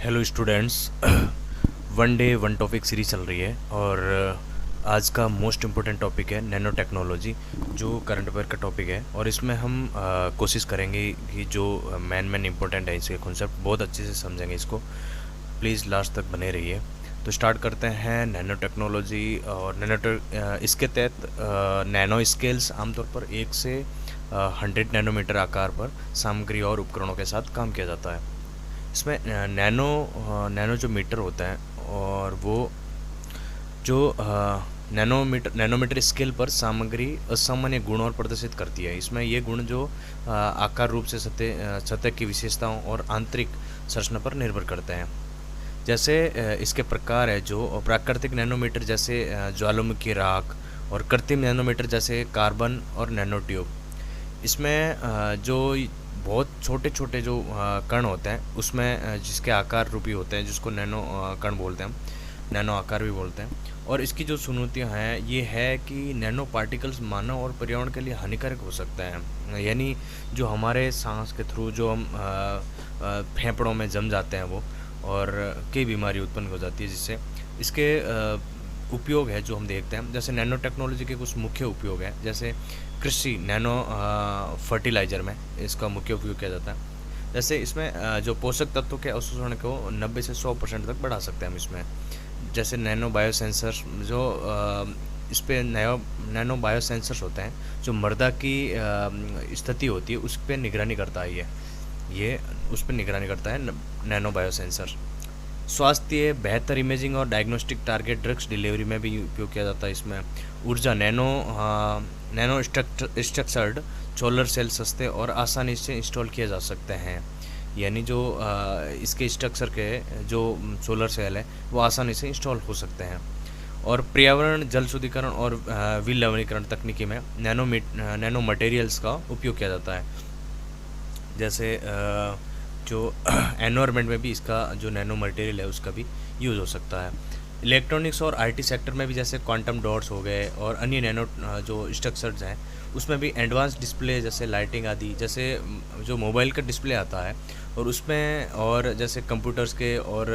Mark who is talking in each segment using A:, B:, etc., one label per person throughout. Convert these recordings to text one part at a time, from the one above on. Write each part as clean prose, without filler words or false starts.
A: Hello students. One day one topic series चल रही है और आज का मोस्ट इम्पोर्टेंट टॉपिक है नैनो टेक्नोलॉजी, जो करंट अफेयर का टॉपिक है। और इसमें हम कोशिश करेंगे कि जो मेन इम्पोर्टेंट है इसके कॉन्सेप्ट बहुत अच्छे से समझेंगे इसको। प्लीज़ लास्ट तक बने रहिए। तो स्टार्ट करते हैं नैनो टेक्नोलॉजी। और इसके तहत नैनो स्केल्स आमतौर पर 1 से 100 नैनोमीटर आकार पर सामग्री और उपकरणों के साथ काम किया जाता है। इसमें नैनो जो मीटर होता है, और वो जो नैनोमीटर स्केल पर सामग्री असामान्य गुण और प्रदर्शित करती है। इसमें ये गुण जो आकार, रूप से सतह की विशेषताओं और आंतरिक संरचना पर निर्भर करते हैं। जैसे इसके प्रकार है जो प्राकृतिक नैनोमीटर जैसे ज्वालामुखी राख, और कृत्रिम नैनोमीटर जैसे कार्बन और नैनो ट्यूब। इसमें जो बहुत छोटे छोटे जो कण होते हैं उसमें जिसके आकार रूपी होते हैं, जिसको नैनो कण बोलते हैं, नैनो आकार भी बोलते हैं। और इसकी जो चुनौतियाँ हैं ये है कि नैनो पार्टिकल्स मानव और पर्यावरण के लिए हानिकारक हो सकते हैं। यानी जो हमारे सांस के थ्रू जो हम फेफड़ों में जम जाते हैं वो, और कई बीमारी उत्पन्न हो जाती है जिससे। इसके उपयोग है जो हम देखते हैं, जैसे नैनो टेक्नोलॉजी के कुछ मुख्य उपयोग है। जैसे कृषि नैनो फर्टिलाइज़र में इसका मुख्य उपयोग किया जाता है। जैसे इसमें जो पोषक तत्वों के अवशोषण को 90 से 100% तक बढ़ा सकते हैं हम इसमें। जैसे नैनो बायोसेंसर जो इस पर नैनो बायोसेंसर्स होते हैं जो मृदा की स्थिति होती है उस पर निगरानी करता है। ये उस पर निगरानी करता है नैनो बायोसेंसर। स्वास्थ्य बेहतर इमेजिंग और डायग्नोस्टिक टारगेट ड्रग्स डिलीवरी में भी उपयोग किया जाता है इसमें। ऊर्जा नैनो स्ट्रक्चर्ड सोलर सेल सस्ते और आसानी से इंस्टॉल किए जा सकते हैं। यानी जो इसके स्ट्रक्चर के जो सोलर सेल है वो आसानी से इंस्टॉल हो सकते हैं। और पर्यावरण, जल शुद्धिकरण और विलवणीकरण तकनीकी में नैनो मटेरियल्स का उपयोग किया जाता है। जैसे जो एनवायरनमेंट में भी इसका जो नैनो मटेरियल है उसका भी यूज़ हो सकता है। इलेक्ट्रॉनिक्स और आईटी सेक्टर में भी जैसे क्वांटम डॉट्स हो गए और अन्य नैनो जो स्ट्रक्चर्स हैं उसमें भी एडवांस डिस्प्ले जैसे लाइटिंग आदि, जैसे जो मोबाइल का डिस्प्ले आता है और उसमें, और जैसे कंप्यूटर्स के और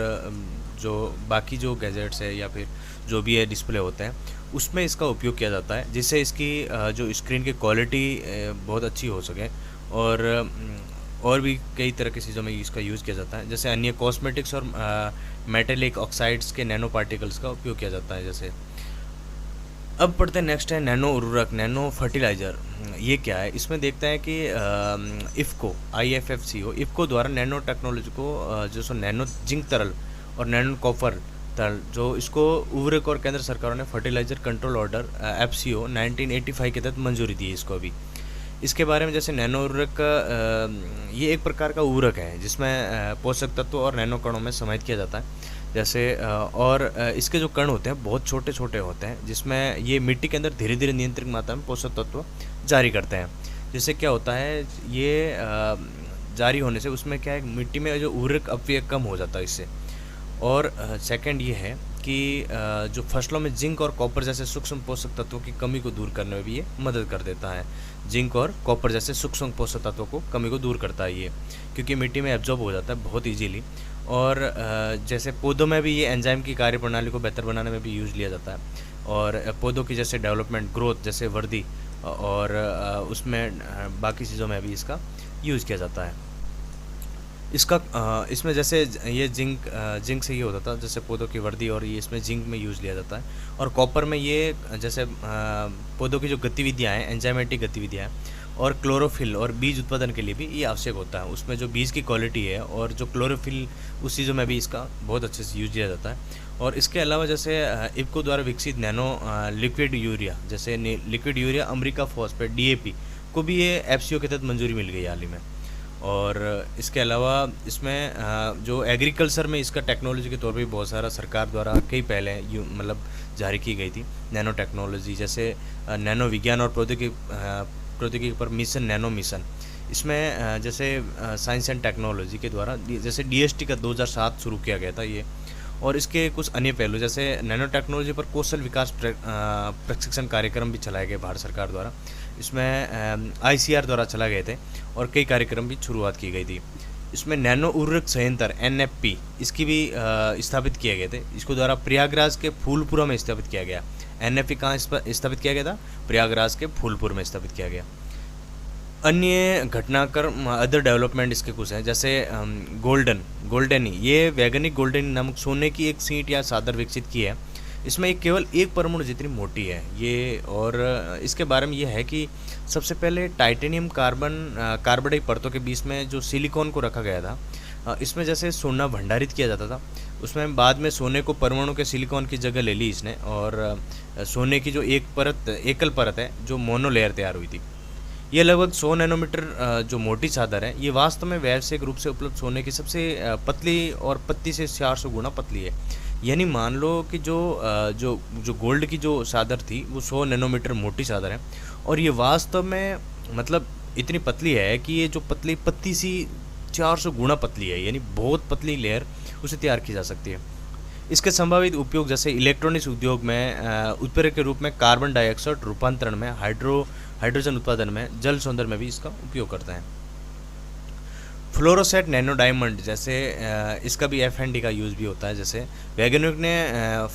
A: जो बाकी जो गैजेट्स है या फिर जो भी है डिस्प्ले होते हैं उसमें इसका उपयोग किया जाता है, जिससे इसकी जो स्क्रीन की क्वालिटी बहुत अच्छी हो सके। और भी कई तरह की चीज़ों में इसका यूज़ किया जाता है। जैसे अन्य कॉस्मेटिक्स और मेटेलिक ऑक्साइड्स के नैनो पार्टिकल्स का उपयोग किया जाता है। जैसे अब पढ़ते हैं नेक्स्ट है नैनो उर्वरक, नैनो फर्टिलाइज़र। ये क्या है? इसमें देखते हैं कि इफ़को द्वारा नैनो टेक्नोलॉजी को जो सो नैनो जिंक तरल और नैनो कॉपर तरल, जो इसको उर्वरक और केंद्र सरकारों ने फर्टिलाइज़र कंट्रोल ऑर्डर FCO 1985 के तहत मंजूरी दी है इसको अभी। इसके बारे में जैसे नैनो उर्वरक ये एक प्रकार का उर्वरक है जिसमें पोषक तत्व और नैनो कणों में समाहित किया जाता है। जैसे इसके जो कण होते हैं बहुत छोटे छोटे होते हैं, जिसमें ये मिट्टी के अंदर धीरे धीरे नियंत्रित मात्रा में पोषक तत्व जारी करते हैं। जिससे क्या होता है, ये जारी होने से उसमें क्या है, मिट्टी में जो उर्वरक अपव्यय कम हो जाता है इससे। और सेकंड ये है कि जो फसलों में जिंक और कॉपर जैसे सूक्ष्म पोषक तत्वों की कमी को दूर करने में भी ये मदद कर देता है। जिंक और कॉपर जैसे सूक्ष्म पोषक तत्वों को कमी को दूर करता है ये, क्योंकि मिट्टी में एब्जॉर्ब हो जाता है बहुत इजीली। और जैसे पौधों में भी ये एंजाइम की कार्यप्रणाली को बेहतर बनाने में भी यूज़ लिया जाता है। और पौधों की जैसे डेवलपमेंट, ग्रोथ, जैसे वृद्धि, और उसमें बाकी चीज़ों में भी इसका यूज़ किया जाता है। इसमें जैसे ये जिंक से ये होता था, जैसे पौधों की वृद्धि, और ये इसमें जिंक में यूज़ लिया जाता है। और कॉपर में ये जैसे पौधों की जो गतिविधियाँ हैं, एंजाइमेटिक गतिविधियाँ हैं, और क्लोरोफिल और बीज उत्पादन के लिए भी ये आवश्यक होता है। उसमें जो बीज की क्वालिटी है और जो क्लोरोफिल, उस चीज़ों में भी इसका बहुत अच्छे से यूज किया जाता है। और इसके अलावा जैसे इफ़को द्वारा विकसित नैनो लिक्विड यूरिया, जैसे liquid urea, America phosphate, DAP को भी ये FCO के तहत मंजूरी मिल गई हाल ही में। और इसके अलावा इसमें जो एग्रीकल्चर में इसका टेक्नोलॉजी के तौर पे बहुत सारा सरकार द्वारा कई पहले मतलब जारी की गई थी नैनो टेक्नोलॉजी। जैसे नैनो विज्ञान और प्रौद्योगिकी पर मिशन, नैनो मिशन। इसमें जैसे साइंस एंड टेक्नोलॉजी के द्वारा जैसे DST का 2007 शुरू किया गया था ये। और इसके कुछ अन्य पहलू जैसे नैनो टेक्नोलॉजी पर कौशल विकास प्रशिक्षण कार्यक्रम भी चलाए गए भारत सरकार द्वारा। इसमें ICR द्वारा चला गए थे और कई कार्यक्रम भी शुरुआत की गई थी। इसमें नैनो उर्वरक संयंत्र एनएफपी इसकी भी स्थापित किए गए थे। इसको द्वारा प्रयागराज के फूलपुरा में स्थापित किया गया। एनएफपी कहाँ स्थापित किया गया था? प्रयागराज के फूलपुर में स्थापित किया गया। अन्य घटनाक्रम अदर डेवलपमेंट इसके कुछ हैं, जैसे गोल्डनी, ये वैज्ञानिक गोल्डनी नामक सोने की एक सीट या चादर विकसित की है। इसमें एक केवल एक परमाणु जितनी मोटी है ये, और इसके बारे में ये है कि सबसे पहले टाइटेनियम कार्बोनाइट परतों के बीच में जो सिलिकॉन को रखा गया था, इसमें जैसे सोना भंडारित किया जाता था, उसमें बाद में सोने को परमाणु के सिलिकॉन की जगह ले ली इसने, और सोने की जो एकल परत है जो मोनोलेयर तैयार हुई थी। ये लगभग 100 नैनोमीटर जो मोटी चादर है, ये वास्तव में व्यावसायिक रूप से उपलब्ध सोने की सबसे पतली और पत्ती से 400 गुना पतली है। यानी मान लो कि जो गोल्ड की जो चादर थी वो 100 नैनोमीटर मोटी चादर है, और ये वास्तव में मतलब इतनी पतली है कि ये जो पतली पत्ती सी 400 गुना पतली है, यानी बहुत पतली लेयर उसे तैयार की जा सकती है। इसके संभावित उपयोग जैसे इलेक्ट्रॉनिक्स उद्योग में उत्प्रेरक के रूप में, कार्बन डाइऑक्साइड रूपांतरण में, हाइड्रोजन उत्पादन में, जल सौंदर्य में भी इसका उपयोग करता है। फ्लोरोसेट नैनो डायमंड, जैसे इसका भी एफएनडी का यूज़ भी होता है। जैसे वैज्ञानिक ने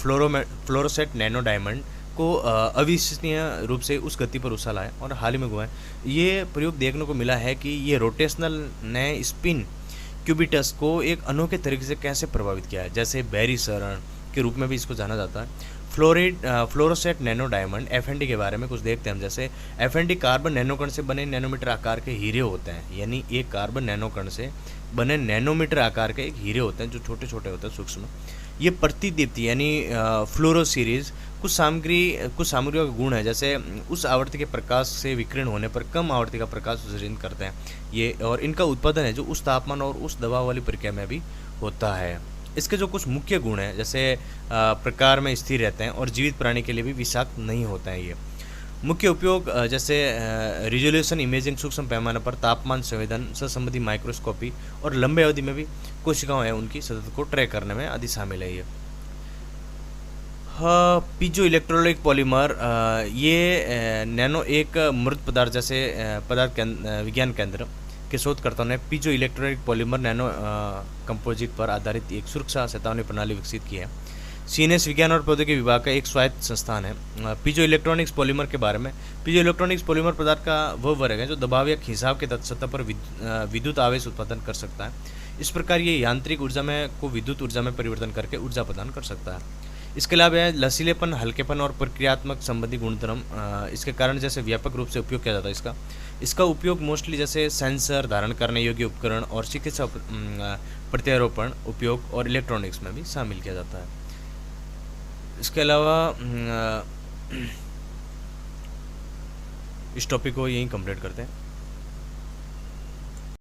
A: फ्लोरोसेट नैनो डायमंड को अविश्वसनीय रूप से उस गति पर उछाला है और हाल ही में हुआ है। ये प्रयोग देखने को मिला है कि ये रोटेशनल ने स्पिन क्यूबिटस को एक अनोखे तरीके से कैसे प्रभावित किया है। जैसे बैरी सरण के रूप में भी इसको जाना जाता है। फ्लोरोसेट नैनो डायमंड एफएनडी के बारे में कुछ देखते हैं हम। जैसे एफएनडी कार्बन नैनोकण से बने नैनोमीटर आकार के हीरे होते हैं, यानी एक कार्बन नैनोकण से बने नैनोमीटर आकार के एक हीरे होते हैं जो छोटे छोटे होते हैं, सूक्ष्म। ये प्रतिदीप्ति यानी फ्लोरो सीरीज कुछ सामग्रियों का गुण है, जैसे उस आवृत्ति के प्रकाश से विकिरण होने पर कम आवृत्ति का प्रकाश उत्सर्जित करते हैं ये, और इनका उत्पादन है जो उस तापमान और उस दबाव वाली प्रक्रिया में भी होता है। इसके जो कुछ मुख्य गुण हैं, जैसे प्रकार में स्थिर रहते हैं और जीवित प्राणी के लिए भी विषाक्त नहीं होता है ये। मुख्य उपयोग जैसे रिजोल्यूशन इमेजिंग, सूक्ष्म पैमाने पर तापमान संवेदन, संबंधी माइक्रोस्कोपी, और लंबे अवधि में भी कोशिकाओं है उनकी सतत को ट्रैक करने में आदि शामिल है ये। पीजो इलेक्ट्रोलिक पॉलीमर, ये नैनो एक मृत पदार्थ जैसे पदार्थ विज्ञान केंद्र के शोधकर्ताओं ने piezo electronic polymer nano composite पर आधारित एक सुरक्षा चेतावनी प्रणाली विकसित की है। सीएनएस विज्ञान और प्रौद्योगिकी विभाग का एक स्वायत्त संस्थान है। पीजो इलेक्ट्रॉनिक्स पॉलीमर के बारे में, पीजो इलेक्ट्रॉनिक्स पॉलीमर पदार्थ का वह वर्ग है जो दबाव या खिंचाव के तत्व सतह पर विद्युत आवेश उत्पादन कर सकता है। इस प्रकार ये यांत्रिक ऊर्जा को विद्युत ऊर्जा में परिवर्तन करके ऊर्जा प्रदान कर सकता है। इसके अलावा यह लचीलेपन, हल्केपन और प्रक्रियात्मक संबंधी गुणधर्म, इसके कारण जैसे व्यापक रूप से उपयोग किया जाता है। इसका उपयोग मोस्टली जैसे सेंसर, धारण करने योग्य उपकरण और चिकित्सा प्रत्यारोपण उपयोग और इलेक्ट्रॉनिक्स में भी शामिल किया जाता है। इसके अलावा इस टॉपिक को यहीं कंप्लीट करते हैं।